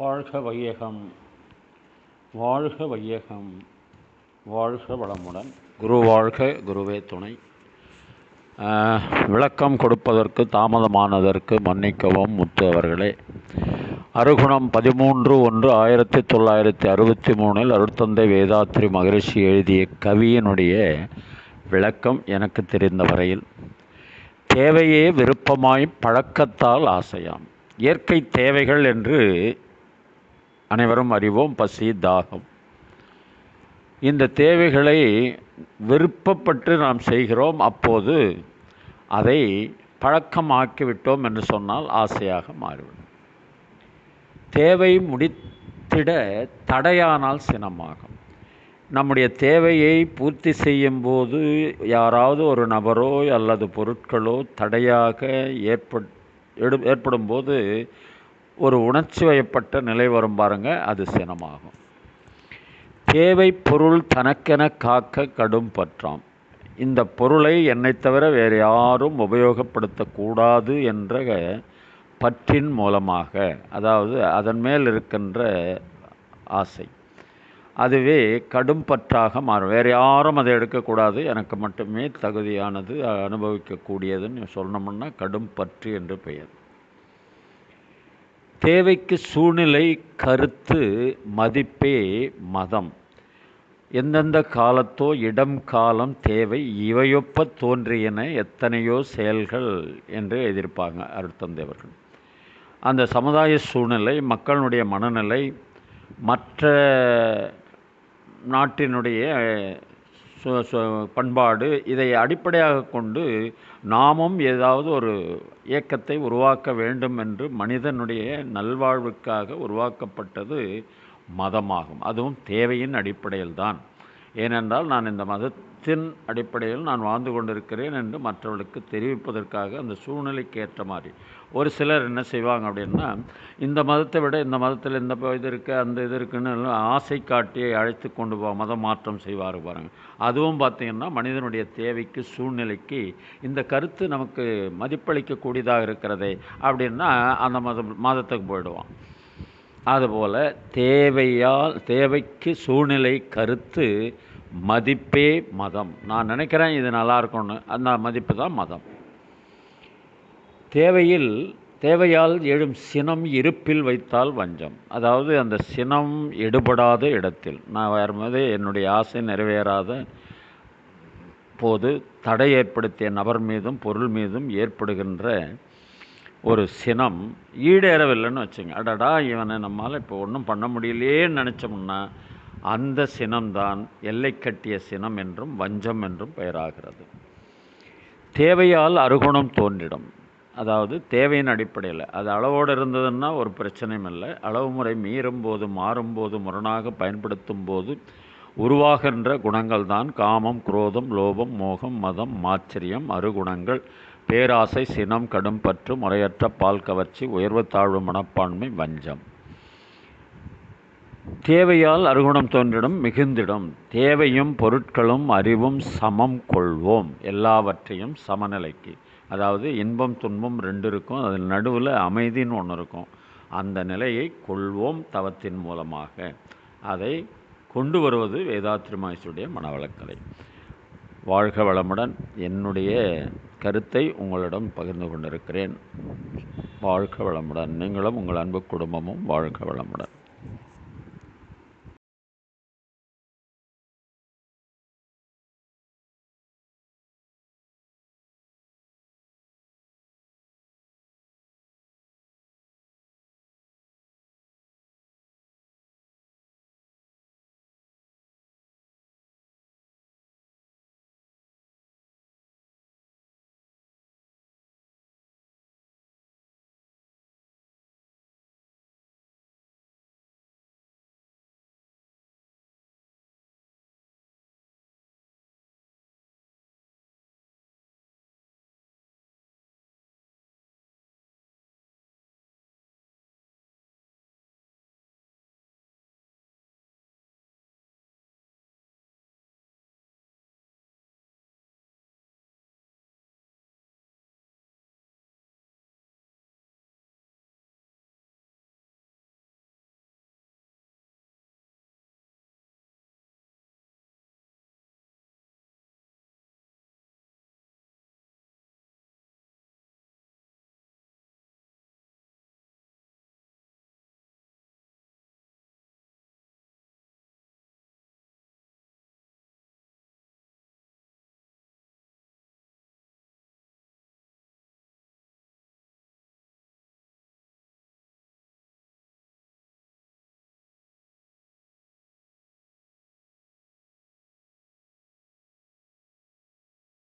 வாழ்க வையகம், வாழ்க வையகம், வாழ்க வளமுடன். குரு வாழ்க, குருவே துணை. விளக்கம் கொடுப்பதற்கு தாமதமானதற்கு மன்னிக்கவும் முத்து அவர்களே. அருகுணம் 13/1/1963 அருட்தந்தை வேதாத்ரி மகரிஷி எழுதிய கவியினுடைய விளக்கம் எனக்கு தெரிந்த வரையில், தேவையே விருப்பமாய் பழக்கத்தால் ஆசையாம். இயற்கை தேவைகள் என்று அனைவரும் அறிவோம். பசி, தாகம். இந்த தேவைகளை விருப்பப்பட்டு நாம் செய்கிறோம். அப்போது அதை பழக்கமாக்கிவிட்டோம் என்று சொன்னால் ஆசையாக மாறிவிடும். தேவை முடித்திட தடையானால் சினமாகும். நம்முடைய தேவையை பூர்த்தி செய்யும் போது யாராவது ஒரு நபரோ அல்லது பொருட்களோ தடையாக ஏற்படும் போது ஒரு உணர்ச்சி வயப்பட்ட நிலை வரும் பாருங்க, அது சினமாகும். தேவை பொருள் தனக்கென காக்க கடும் பற்றாம். இந்த பொருளை என்னை தவிர வேறு யாரும் உபயோகப்படுத்தக்கூடாது என்ற பற்றின் மூலமாக, அதாவது அதன் மேல் இருக்கின்ற ஆசை, அதுவே கடும் பற்றாக மாறும். வேறு யாரும் அதை எடுக்கக்கூடாது, எனக்கு மட்டுமே தகுதியானது, அனுபவிக்கக்கூடியதுன்னு சொன்னோம்னா கடும் பற்று என்று பெயர். தேவைக்கு சூழ்நிலை, கருத்து, மதிப்பே மதம். எந்தெந்த காலத்தோ இடம், காலம், தேவை இவையொப்ப தோன்றியன எத்தனையோ செயல்கள் என்று எழுதியிருப்பாங்க அருட்தந்தை அவர்கள். அந்த சமுதாய சூழ்நிலை, மக்களுடைய மனநிலை, மற்ற நாட்டினுடைய பண்பாடு, இதை அடிப்படையாக கொண்டு நாமும் ஏதாவது ஒரு இயக்கத்தை உருவாக்க வேண்டும் என்று மனிதனுடைய நல்வாழ்வுக்காக உருவாக்கப்பட்டது மதமாகும். அதுவும் தேவையின் அடிப்படையில் தான். ஏனென்றால் நான் இந்த மதத்தின் அடிப்படையில் நான் வாழ்ந்து கொண்டிருக்கிறேன் என்று மற்றவர்களுக்கு தெரிவிப்பதற்காக அந்த சூழ்நிலைக்கு ஏற்ற மாதிரி ஒரு சிலர் என்ன செய்வாங்க அப்படின்னா, இந்த மதத்தை விட இந்த மதத்தில் இந்த இது இருக்குது, அந்த இது இருக்குன்னு ஆசை காட்டி அழைத்து கொண்டு மதம் மாற்றம் செய்வார் பாருங்கள். அதுவும் பார்த்திங்கன்னா மனிதனுடைய தேவைக்கு, சூழ்நிலைக்கு இந்த கருத்து நமக்கு மதிப்பளிக்கக்கூடியதாக இருக்கிறதே அப்படின்னா அந்த மதத்துக்கு போயிடுவான். அதுபோல் தேவைக்கு சூழ்நிலை, கருத்து, மதிப்பே மதம். நான் நினைக்கிறேன் இது நல்லா இருக்கும்னு, அந்த மதிப்பு தான் மதம். தேவையால் எழும் சினம் இருப்பில் வைத்தால் வஞ்சம். அதாவது அந்த சினம் எடுபடாத இடத்தில், நான் வரும்போது என்னுடைய ஆசை நிறைவேறாத போது தடை ஏற்படுத்திய நபர் மீதும் பொருள் மீதும் ஏற்படுகின்ற ஒரு சினம் ஈடேறவில்லைன்னு வச்சுங்க. அடடா, இவனை நம்மால் இப்போ ஒன்றும் பண்ண முடியலையேன்னு நினச்சோம்னா அந்த சினம்தான் எல்லை கட்டிய சினம் என்றும் வஞ்சம் என்றும் பெயராகிறது. தேவையால் அருகுணம் தோன்றிடும். அதாவது தேவையின் அடிப்படையில் அது அளவோடு இருந்ததுன்னா ஒரு பிரச்சனையும் இல்லை. அளவு முறை மீறும் போது, மாறும்போது, முரணாக பயன்படுத்தும் போது உருவாகின்ற குணங்கள் தான் காமம், குரோதம், லோபம், மோகம், மதம், மாச்சரியம், அருகுணங்கள், பேராசை, சினம், கடும் பற்று, முறையற்ற பால் கவர்ச்சி, உயர்வு தாழ்வு மனப்பான்மை, வஞ்சம். தேவையால் அருகுணம் தோன்றிடும், மிகுந்திடும். தேவையும் பொருட்களும் அறிவும் சமம் கொள்வோம். எல்லாவற்றையும் சமநிலைக்கு, அதாவது இன்பம் துன்பம் ரெண்டு இருக்கும், அதில் நடுவில் அமைதின்னு ஒன்று இருக்கும். அந்த நிலையை கொள்வோம் தவத்தின் மூலமாக. அதை கொண்டு வருவது வேதாத்ரி மகரிஷியுடைய மனவளக்கலை. வாழ்க வளமுடன். என்னுடைய கருத்தை உங்களிடம் பகிர்ந்து கொண்டிருக்கிறேன். வாழ்க வளமுடன். நீங்களும் உங்கள் அன்பு குடும்பமும் வாழ்க வளமுடன்.